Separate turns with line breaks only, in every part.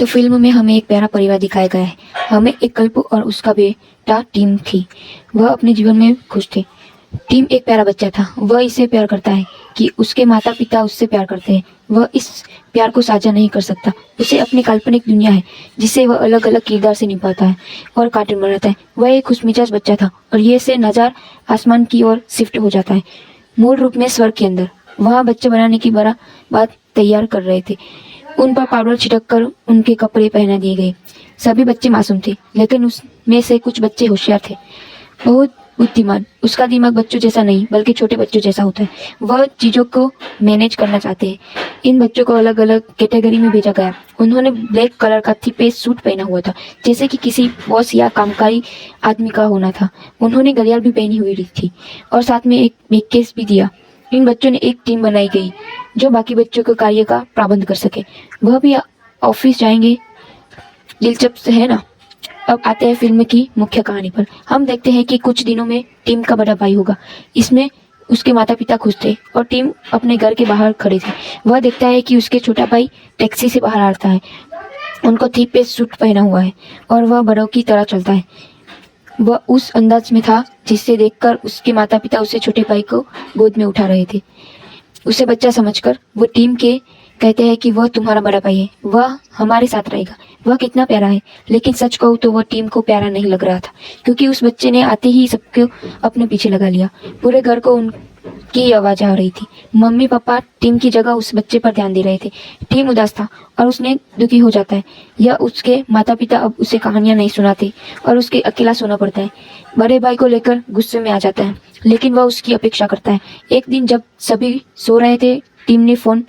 तो फिल्म में हमें एक प्यारा परिवार दिखाया गया है। हमें एक कल्पू और उसका बेटा टीम थी। वह अपने जीवन में खुश थे। टीम एक प्यारा बच्चा था। वह इसे प्यार करता है कि उसके माता पिता उससे प्यार करते हैं। वह इस प्यार को साझा नहीं कर सकता। उसे अपनी काल्पनिक दुनिया है जिसे वह अलग अलग किरदार से निभाता है और कार्टून बनाता है। वह एक खुशमिजाज बच्चा था और ये से नज़र आसमान की ओर शिफ्ट हो जाता है, मूल रूप में स्वर्ग के अंदर। वहाँ बच्चे बनाने की बड़ा बात तैयार कर रहे थे। उन पर पाउडर छिड़क कर उनके कपड़े पहना दिए गए। सभी बच्चे मासूम थे, लेकिन उसमें से कुछ बच्चे होशियार थे, बहुत बुद्धिमान। उसका दिमाग बच्चों जैसा नहीं बल्कि छोटे बच्चों जैसा होता है। वह चीजों को मैनेज करना चाहते हैं। इन बच्चों को अलग अलग कैटेगरी में भेजा गया। उन्होंने ब्लैक कलर का थी पेस्ट सूट पहना हुआ था, जैसे कि किसी बॉस या कामकाजी आदमी का होना था। उन्होंने घड़ियाल भी पहनी हुई थी और साथ में एक मैकेस भी दिया। इन बच्चों ने एक टीम बनाई गई जो बाकी बच्चों के कार्य का प्रबंध कर सके। वह भी ऑफिस जाएंगे। दिलचस्प है ना। अब आते हैं फिल्म की मुख्य कहानी पर। हम देखते हैं कि कुछ दिनों में टीम का बड़ा भाई होगा। इसमें उसके माता पिता खुश थे और टीम अपने घर के बाहर खड़े थे। वह देखता है कि उसके छोटा भाई टैक्सी से बाहर आता है। उनको थी पे सूट पहना हुआ है और वह बड़ों की तरह चलता है। वह उस अंदाज में था जिससे देखकर उसके माता पिता उसे छोटे भाई को गोद में उठा रहे थे। उसे बच्चा समझकर वो टीम के कहते हैं कि वह तुम्हारा बड़ा भाई है, वह हमारे साथ रहेगा। वह कितना प्यारा है। लेकिन सच कहूँ तो वह टीम को प्यारा नहीं लग रहा था, क्योंकि उस बच्चे ने आते ही सबको अपने पीछे लगा लिया। पूरे घर को उनकी आवाज आ रही थी। मम्मी पापा टीम की जगह उस बच्चे पर ध्यान दे रहे थे। टीम उदास था और उसने दुखी हो जाता है। यह उसके माता पिता अब उसे कहानियां नहीं सुनाते और उसके अकेला सोना पड़ता है। बड़े भाई को लेकर गुस्से में आ जाता है, लेकिन वह उसकी अपेक्षा करता है। एक दिन जब सभी सो रहे थे, टीम ने फोन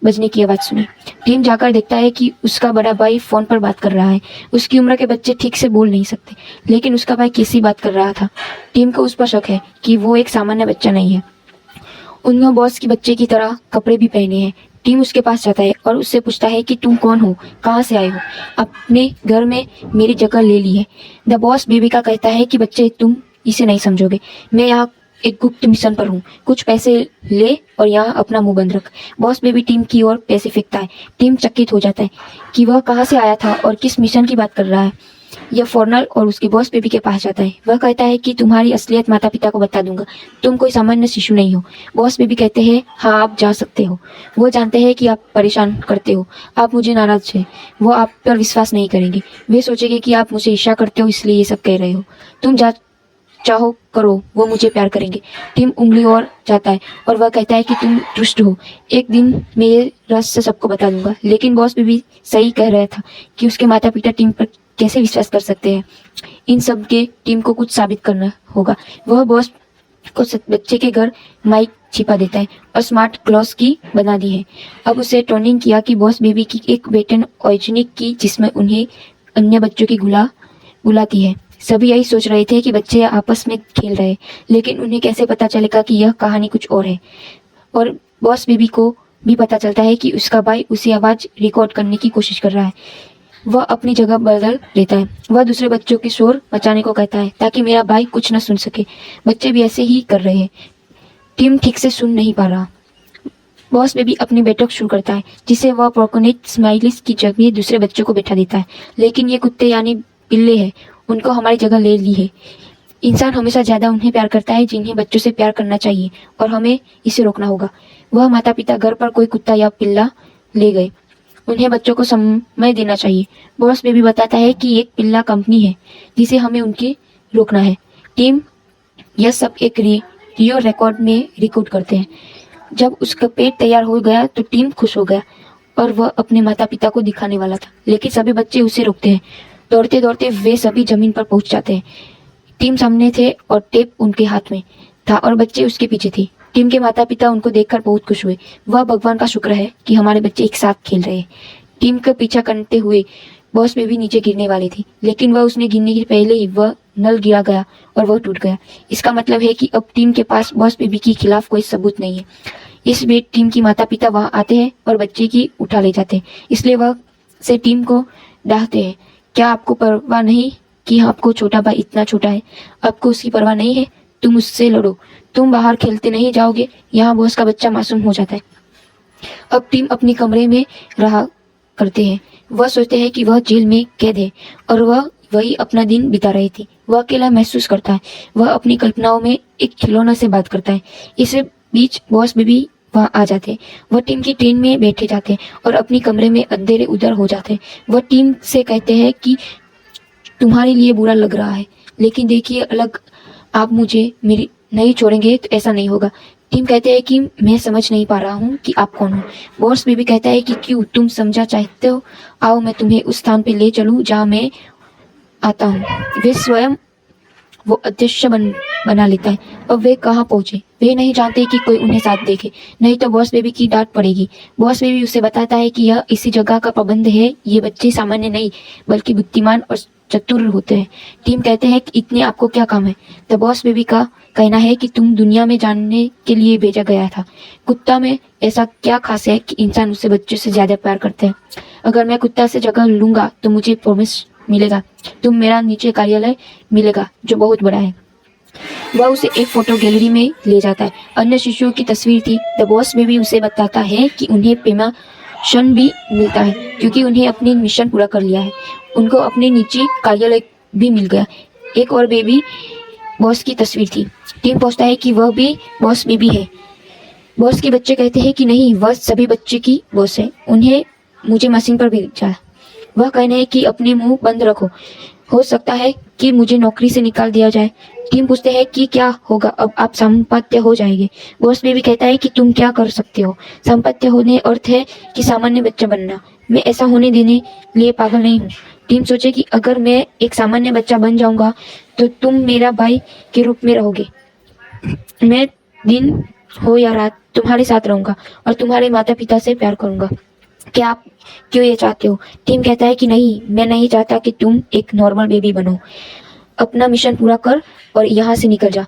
बजने की आवाज सुनी। टीम जाकर देखता है कि उसका बड़ा भाई फोन पर बात कर रहा है। उसकी उम्र के बच्चे ठीक से बोल नहीं सकते, लेकिन उसका भाई कैसी बात कर रहा था। टीम को उस पर शक है कि वो एक सामान्य बच्चा नहीं है। उन्होंने बॉस की बच्चे की तरह कपड़े भी पहने हैं। टीम उसके पास जाता है और उससे पूछता है कि तुम कौन हो, कहाँ से आए हो। अपने घर में मेरी जगह ले ली है। द बॉस बेबी का कहता है कि बच्चे तुम इसे नहीं समझोगे। मैं यहाँ एक गुप्त मिशन पर हूँ। कुछ पैसे ले और यहाँ अपना मुंह बंद रख। बॉस बेबी टीम की ओर पैसे फेंकता है। टीम चकित हो जाता है कि वह कहाँ से आया था और किस मिशन की बात कर रहा है। यह फॉरनर और उसके बॉस बेबी के पास जाता है। वह कहता है कि तुम्हारी असलियत माता पिता को बता दूंगा। तुम कोई सामान्य शिशु नहीं हो। बॉस बेबी कहते हैं हाँ आप जा सकते हो। वो जानते हैं कि आप परेशान करते हो, आप मुझे नाराज है। वो आप पर विश्वास नहीं करेंगे। वे सोचेंगे कि आप मुझे ईर्ष्या करते हो इसलिए ये सब कह रहे हो। तुम जा चाहो करो, वो मुझे प्यार करेंगे। टीम उंगली और जाता है और वह कहता है कि तुम दुष्ट हो। एक दिन मैं ये रहस्य सबको बता दूंगा। लेकिन बॉस भी सही कह रहा था कि उसके माता पिता टीम पर कैसे विश्वास कर सकते हैं। इन सब के टीम को कुछ साबित करना होगा। वह बॉस को बच्चे के घर माइक छिपा देता है और स्मार्ट क्लॉथ की बना दी है। अब उसे ट्रेनिंग किया कि बॉस बेबी की एक बेटन ऑर्गेनिक की जिसमें उन्हें अन्य बच्चों की बुलाती है। सभी यही सोच रहे थे कि बच्चे आपस में खेल रहे, लेकिन उन्हें कैसे पता चलेगा कि यह कहानी कुछ और है। और बॉस बेबी को भी पता चलता है कि उसका भाई उसी आवाज रिकॉर्ड करने की कोशिश कर रहा है। वह अपनी जगह बदल लेता है। वह दूसरे बच्चों की शोर मचाने को कहता है ताकि मेरा भाई कुछ न सुन सके। बच्चे भी ऐसे ही कर रहे हैं। टीम ठीक से सुन नहीं पा रहा। बॉस बेबी अपनी बैठक शुरू करता है, जिसे वह प्रोकोनेट स्माइलिस की जगह दूसरे बच्चों को बैठा देता है। लेकिन ये कुत्ते यानी पिल्ले हैं, उनको हमारी जगह ले ली है। इंसान हमेशा ज्यादा उन्हें प्यार करता है जिन्हें बच्चों से प्यार करना चाहिए, और हमें इसे रोकना होगा। वह माता पिता घर पर कोई कुत्ता या पिल्ला ले गए। उन्हें बच्चों को समय देना चाहिए। बॉस बेबी बताता है कि एक पिल्ला कंपनी है जिसे हमें उनके रोकना है। टीम यह सब एक रियो रिकॉर्ड में रिकॉर्ड करते हैं। जब उसका पेट तैयार हो गया तो टीम खुश हो गया और वह अपने माता पिता को दिखाने वाला था, लेकिन सभी बच्चे उसे रोकते हैं। दौड़ते दौड़ते वे सभी जमीन पर पहुंच जाते हैं। टीम सामने थे और टेप उनके हाथ में था और बच्चे उसके पीछे थे। टीम के माता पिता उनको देखकर बहुत खुश हुए। वह भगवान का शुक्र है कि हमारे बच्चे एक साथ खेल रहे हैं। टीम का पीछा करते हुए बॉस बेबी नीचे गिरने वाली थी, लेकिन वह उसने गिरने के पहले ही वह नल गिरा गया और वह टूट गया। इसका मतलब है कि अब टीम के पास बॉस बेबी के खिलाफ कोई सबूत नहीं है। इस बीच टीम की माता पिता वहां आते हैं और बच्चे की उठा ले जाते हैं, इसलिए वह से टीम को डांटते हैं। क्या आपको परवाह नहीं कि आपको छोटा भाई इतना छोटा है? आपको उसकी परवाह नहीं है? तुम उससे लड़ो। तुम बाहर खेलते नहीं जाओगे? यहाँ बॉस का बच्चा मासूम हो जाता है। अब टीम अपनी कमरे में रहा करते हैं। वह सोचते हैं कि वह जेल में कैद है और वह वही अपना दिन बिता रही थी। वह अकेला महसूस करता है। वह अपनी कल्पनाओं में एक खिलौना से बात करता है। इस बीच बॉस बेबी वहाँ आ जाते। वह टीम की ट्रेन में बैठे जाते और अपनी कमरे में अंधेरे उधर हो जाते। वह टीम से कहते हैं कि तुम्हारे लिए बुरा लग रहा है, लेकिन देखिए अलग आप मुझे मेरी नहीं छोड़ेंगे तो ऐसा नहीं होगा। टीम कहते हैं कि मैं समझ नहीं पा रहा हूँ कि आप कौन हो। बॉस बेबी कहता है कि क्यों तुम समझा चाहते हो, आओ मैं तुम्हें उस स्थान पे ले चलूँ जहाँ मैं आता हूँ। वे स्वयं वो अध्यक्ष बना लेता है। अब वे कहाँ पहुंचे, वे नहीं जानते कि कोई उन्हें साथ देखे, नहीं तो बॉस बेबी की डांट पड़ेगी। बॉस बेबी उसे बताता है कि यह इसी जगह का प्रबंध है, ये बच्चे सामान्य नहीं बल्कि बुद्धिमान और चतुर होते हैं। टीम कहते हैं कि इतने आपको क्या काम है। तो बॉस बेबी का कहना है कि तुम दुनिया में जानने के लिए भेजा गया था। कुत्ता में ऐसा क्या खास है कि इंसान उससे बच्चों से ज्यादा प्यार करते हैं। अगर मैं कुत्ता से जगह लूंगा तो मुझे प्रॉमिस मिलेगा, तुम मेरा नीचे कार्यालय मिलेगा जो बहुत बड़ा है। वह उसे एक फोटो गैलरी में ले जाता है। अन्य शिशुओं की तस्वीर थी। द बॉस बेबी उसे बताता है कि उन्हें प्रमोशन भी मिलता है क्योंकि उन्हें अपनी मिशन पूरा कर लिया है। उनको अपने नीचे कार्यालय भी मिल गया। एक और बेबी बॉस की तस्वीर थी। टीम पूछता है कि वह भी बॉस बेबी है। बॉस के बच्चे कहते हैं कि नहीं, वह सभी बच्चे की बॉस है, उन्हें मुझे मशीन पर भेजा। वह कहना है कि अपने मुंह बंद रखो, हो सकता है कि मुझे नौकरी से निकाल दिया जाए। टीम पूछते हैं कि क्या होगा, अब आप संपत्ति हो जाएंगे। बॉस बेबी कहता है कि तुम क्या कर सकते हो, संपत्ति होने अर्थ है कि सामान्य बच्चा बनना। मैं ऐसा होने देने लिए पागल नहीं हूँ। टीम सोचे कि अगर मैं एक सामान्य बच्चा बन जाऊंगा तो तुम मेरा भाई के रूप में रहोगे। मैं दिन हो या रात तुम्हारे साथ रहूंगा और तुम्हारे माता पिता से प्यार करूंगा। क्या आप क्यों ये चाहते हो? टीम कहता है कि नहीं, मैं नहीं चाहता कि तुम एक नॉर्मल बेबी बनो। अपना मिशन पूरा कर और यहाँ से निकल जा।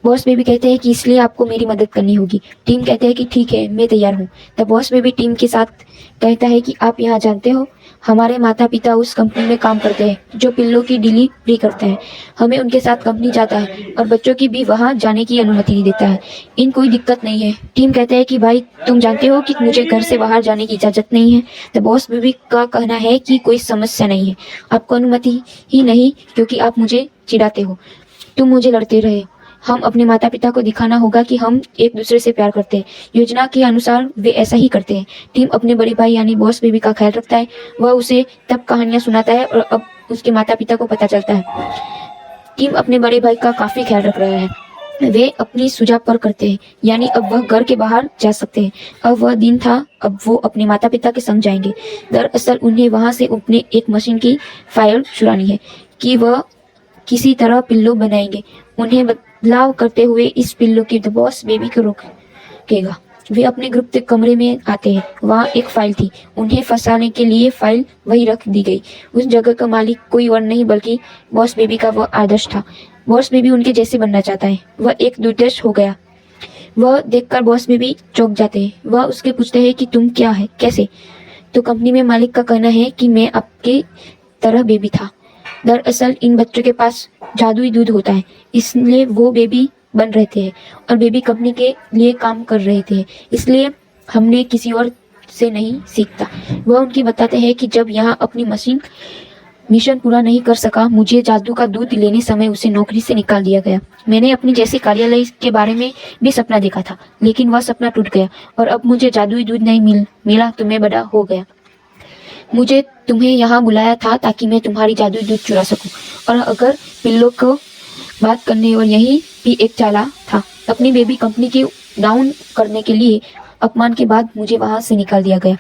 बॉस बेबी कहते हैं कि इसलिए आपको मेरी मदद करनी होगी। टीम कहते हैं कि ठीक है, मैं तैयार हूँ। तब बॉस बेबी टीम के साथ कहता है कि आप यहाँ जानते हो, हमारे माता पिता उस कंपनी में काम करते हैं जो पिल्लों की डिलीवरी करते हैं। हमें उनके साथ कंपनी जाता है और बच्चों की भी वहाँ जाने की अनुमति देता है। इन कोई दिक्कत नहीं है। टीम कहते हैं कि भाई तुम जानते हो कि मुझे घर से बाहर जाने की इजाजत नहीं है। तो बॉस बेबी का कहना है कि कोई समस्या नहीं है, आपको अनुमति ही नहीं क्योंकि आप मुझे चिढ़ाते हो, तुम मुझे लड़ते रहे। हम अपने माता पिता को दिखाना होगा कि हम एक दूसरे से प्यार करते हैं। योजना के अनुसार वे ऐसा ही करते हैं। टीम अपने बड़े भाई यानी बॉस बेबी का ख्याल रखता है। वह उसे तब कहानियां सुनाता है और अब उसके माता पिता को पता चलता है। टीम अपने बड़े भाई का काफी ख्याल रख रहा है। वे अपनी सुझाव पर करते हैं, यानी अब वह घर के बाहर जा सकते हैं। अब वह दिन था, अब वो अपने माता पिता के संग जाएंगे। दरअसल उन्हें वहां से अपने एक मशीन की फाइल चुरानी है कि वह किसी तरह पिल्लो बनाएंगे। उन्हें बदलाव करते हुए इस पिल्लो की द बॉस बेबी को रोकेगा। वे अपने गुप्त कमरे में आते हैं। वहाँ एक फाइल थी। उन्हें फंसाने के लिए फाइल वही रख दी गई। उस जगह का मालिक कोई और नहीं बल्कि बॉस बेबी का वह आदर्श था। बॉस बेबी उनके जैसे बनना चाहता है। वह एक दुर्दश हो गया। वह देखकर बॉस बेबी चौंक जाते हैं। वह उसके पूछते हैं कि तुम क्या है, कैसे? तो कंपनी में मालिक का कहना है कि मैं आपके तरह बेबी था। दरअसल इन बच्चों के पास जादुई दूध होता है, इसलिए वो बेबी बन रहे थे और बेबी कंपनी के लिए काम कर रहे थे, इसलिए हमने किसी और से नहीं सीखता। वह उनकी बताते हैं कि जब यहाँ अपनी मिशन पूरा नहीं कर सका, मुझे जादू का दूध लेने समय उसे नौकरी से निकाल दिया गया। मैंने अपनी जैसे कार्यालय के बारे में भी सपना देखा था, लेकिन वह सपना टूट गया और अब मुझे जादुई दूध नहीं मिला तो मैं बड़ा हो गया। मुझे तुम्हें यहाँ बुलाया था ताकि मैं तुम्हारी जादुई दूध चुरा सकूं। और अगर पिल्लों को बात करने और यही भी एक चाला था। अपनी बेबी कंपनी की डाउन करने के लिए अपमान के बाद मुझे वहां से निकाल दिया गया।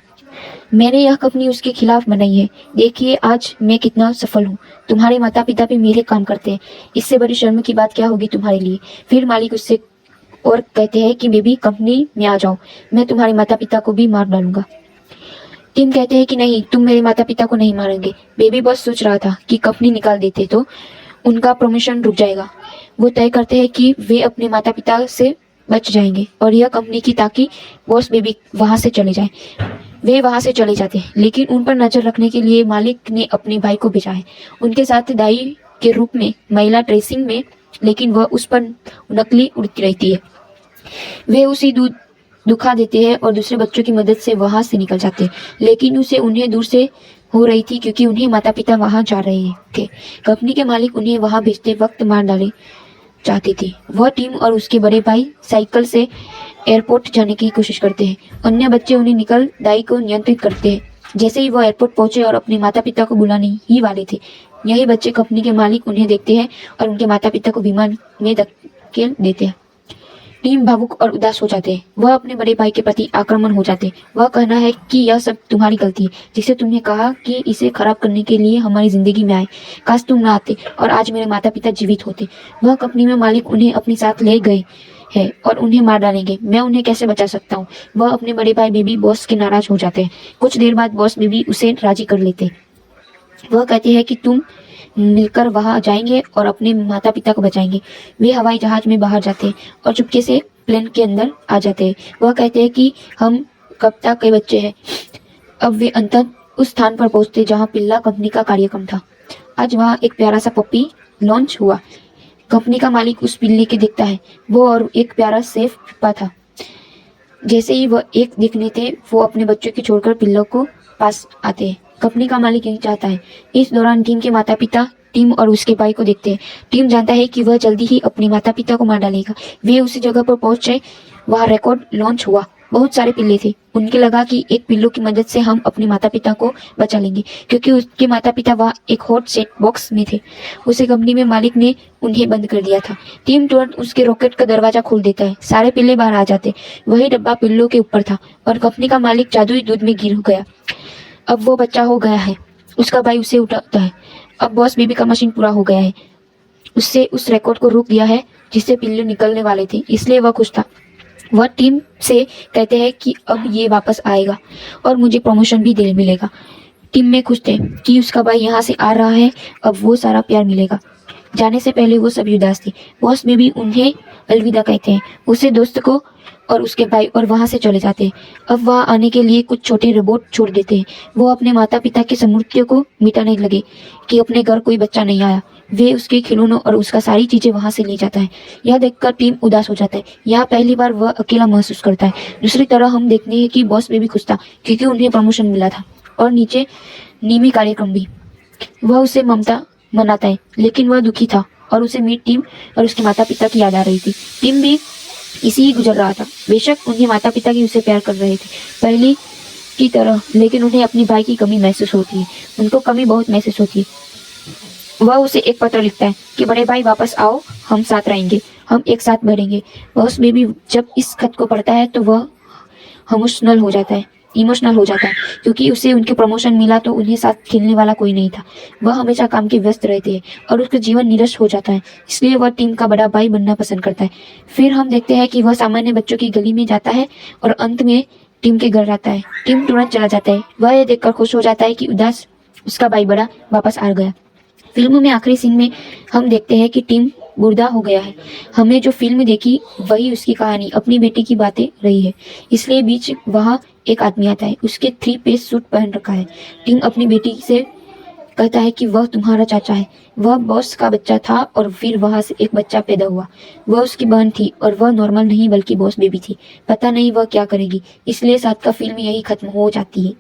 मैंने यह कंपनी उसके खिलाफ बनाई है। देखिए आज मैं कितना सफल हूँ। तुम्हारे माता पिता भी मेरे काम करते हैं। इससे बड़ी शर्म की बात क्या होगी तुम्हारे लिए? फिर मालिक उससे और कहते हैं कि बेबी कंपनी में आ जाओ, मैं तुम्हारे माता पिता को भी मार डालूंगा। टीम कहते हैं कि नहीं, तुम मेरे माता पिता को नहीं मारेंगे। बेबी बस सोच रहा था कि कंपनी निकाल देते तो उनका प्रमोशन रुक जाएगा। वो तय करते हैं कि वे अपने माता पिता से बच जाएंगे और यह कंपनी की ताकि बॉस बेबी वहां से चले जाए। वे वहां से चले जाते हैं, लेकिन उन पर नजर रखने के लिए मालिक ने अपने भाई को भेजा है, उनके साथ दाई के रूप में महिला ड्रेसिंग में, लेकिन वह उस पर नकली उड़ती रहती है। वे उसी दुखा देते हैं और दूसरे बच्चों की मदद से वहां से निकल जाते हैं, लेकिन उसे उन्हें दूर से हो रही थी क्योंकि उन्हें माता पिता वहां जा रहे थे। कंपनी के मालिक उन्हें वहां भेजते वक्त मार डाले चाहती थी। वह टीम और उसके बड़े भाई साइकिल से एयरपोर्ट जाने की कोशिश करते हैं। अन्य बच्चे उन्हें निकल दाई को नियंत्रित करते हैं। जैसे ही वह एयरपोर्ट पहुंचे और अपने माता पिता को बुलाने ही वाले थे, यही बच्चे कंपनी के मालिक उन्हें देखते हैं और उनके माता पिता को विमान में धकेल देते हैं। टीम भावुक और उदास हो जाते हैं। वह अपने बड़े भाई के प्रति आक्रामक हो जाते हैं। वह कहना है कि यह सब तुम्हारी गलती है, जिसे तुमने कहा कि इसे खराब करने के लिए हमारी जिंदगी में आए। काश तुम न आते और आज मेरे माता पिता जीवित होते। वह कंपनी में मालिक उन्हें अपने साथ ले गए हैं और उन्हें मार डालेंगे। मैं उन्हें कैसे बचा सकता हूँ। वह अपने बड़े भाई बेबी बॉस के नाराज हो जाते हैं। कुछ देर बाद बॉस बेबी उसे राजी कर लेते। वह कहते हैं कि तुम मिलकर वहां जाएंगे और अपने माता पिता को बचाएंगे। वे हवाई जहाज में बाहर जाते हैं और चुपके से प्लेन के अंदर आ जाते हैं। वह कहते हैं कि हम कब तक के बच्चे हैं। अब वे अंततः उस स्थान पर पहुंचते जहां पिल्ला कंपनी का कार्यक्रम था। आज वहां एक प्यारा सा पप्पी लॉन्च हुआ। कंपनी का मालिक उस पिल्ले के देखता है। वो और एक प्यारा सेफ पिप्पा था। जैसे ही वह एक देखने थे, वो अपने बच्चों की छोड़कर पिल्लों को पास आते हैं। कंपनी का मालिक यही चाहता है। इस दौरान टीम के माता पिता टीम और उसके भाई को देखते हैं। टीम जानता है कि वह जल्दी ही अपने माता पिता को मार डालेगा। वे उसी जगह पर पहुंचे। वहां रिकॉर्ड लॉन्च हुआ। बहुत सारे पिल्ले थे। उनके लगा कि एक पिल्लू की मदद से हम अपने माता पिता को बचा लेंगे, क्योंकि उसके माता पिता वहां एक हॉट सेट बॉक्स में थे। उसे कंपनी में मालिक ने उन्हें बंद कर दिया था। टीम तुरंत उसके रॉकेट का दरवाजा खोल देता है। सारे पिल्ले बाहर आ जाते। वही डब्बा पिल्लों के ऊपर था और कंपनी का मालिक जादुई दूध में गिर गया। अब वो बच्चा हो गया है। उसका भाई उसे उठाता है। अब बॉस बेबी का मशीन पूरा हो गया है। उससे उस रिकॉर्ड को रोक दिया है जिससे पिल्लू निकलने वाले थे, इसलिए वह खुश था। वह टीम से कहते हैं कि अब ये वापस आएगा और मुझे प्रमोशन भी दे मिलेगा। टीम में खुश थे कि उसका भाई यहाँ से आ रहा है। अब वो सारा प्यार मिलेगा। जाने से पहले वो सभी उदास थे। बॉस बेबी उन्हें अलविदा कहते हैं, उसे दोस्त को और उसके भाई, और वहां से चले जाते हैं। अब वहां आने के लिए कुछ छोटे रोबोट छोड़ देते हैं। वो अपने माता पिता की स्मृतियों को मिटाने लगे कि अपने घर कोई बच्चा नहीं आया। वे उसके खिलौनों और उसका सारी चीजें वहां से ले जाता है। यह देखकर टीम उदास हो जाता है। यहाँ पहली बार वह अकेला महसूस करता है। दूसरी तरह हम देखते हैं कि बॉस बेबी खुश था क्योंकि उन्हें प्रमोशन मिला था और नीचे नीमी कार्यक्रम भी। वह उसे ममता मनाता है, लेकिन वह दुखी था और उसे मीट टीम और उसके माता पिता की याद आ रही थी। टीम भी इसी ही गुजर रहा था। बेशक उन्हें माता पिता की उसे प्यार कर रहे थे पहले की तरह, लेकिन उन्हें अपनी भाई की कमी महसूस होती है। उनको कमी बहुत महसूस होती है। वह उसे एक पत्र लिखता है कि बड़े भाई वापस आओ, हम साथ रहेंगे, हम एक साथ बढ़ेंगे। बॉस बेबी जब इस खत को पढ़ता है तो वह इमोशनल हो जाता है क्योंकि उसे उनके प्रमोशन मिला तो उन्हें साथ खेलने वाला कोई नहीं था। वह हमेशा काम के व्यस्त रहते हैं और उसका जीवन निरस हो जाता है, इसलिए वह टीम का बड़ा भाई बनना पसंद करता है। फिर हम देखते हैं कि वह सामान्य बच्चों की गली में जाता है और अंत में टीम के घर आता है। टीम तुरंत चला जाता है। वह यह देखकर खुश हो जाता है कि उदास उसका भाई बड़ा वापस आ गया। फिल्म में आखिरी सीन में हम देखते हैं कि टीम बुर्दा हो गया है। हमने जो फिल्म देखी वही उसकी कहानी अपनी बेटी की बातें रही है, इसलिए बीच वहाँ एक आदमी आता है। उसके 3 पीस सूट पहन रखा है। टीम अपनी बेटी से कहता है कि वह तुम्हारा चाचा है। वह बॉस का बच्चा था और फिर वहां से एक बच्चा पैदा हुआ। वह उसकी बहन थी और वह नॉर्मल नहीं बल्कि बॉस बेबी थी। पता नहीं वह क्या करेगी, इसलिए साथ का फिल्म यही खत्म हो जाती है।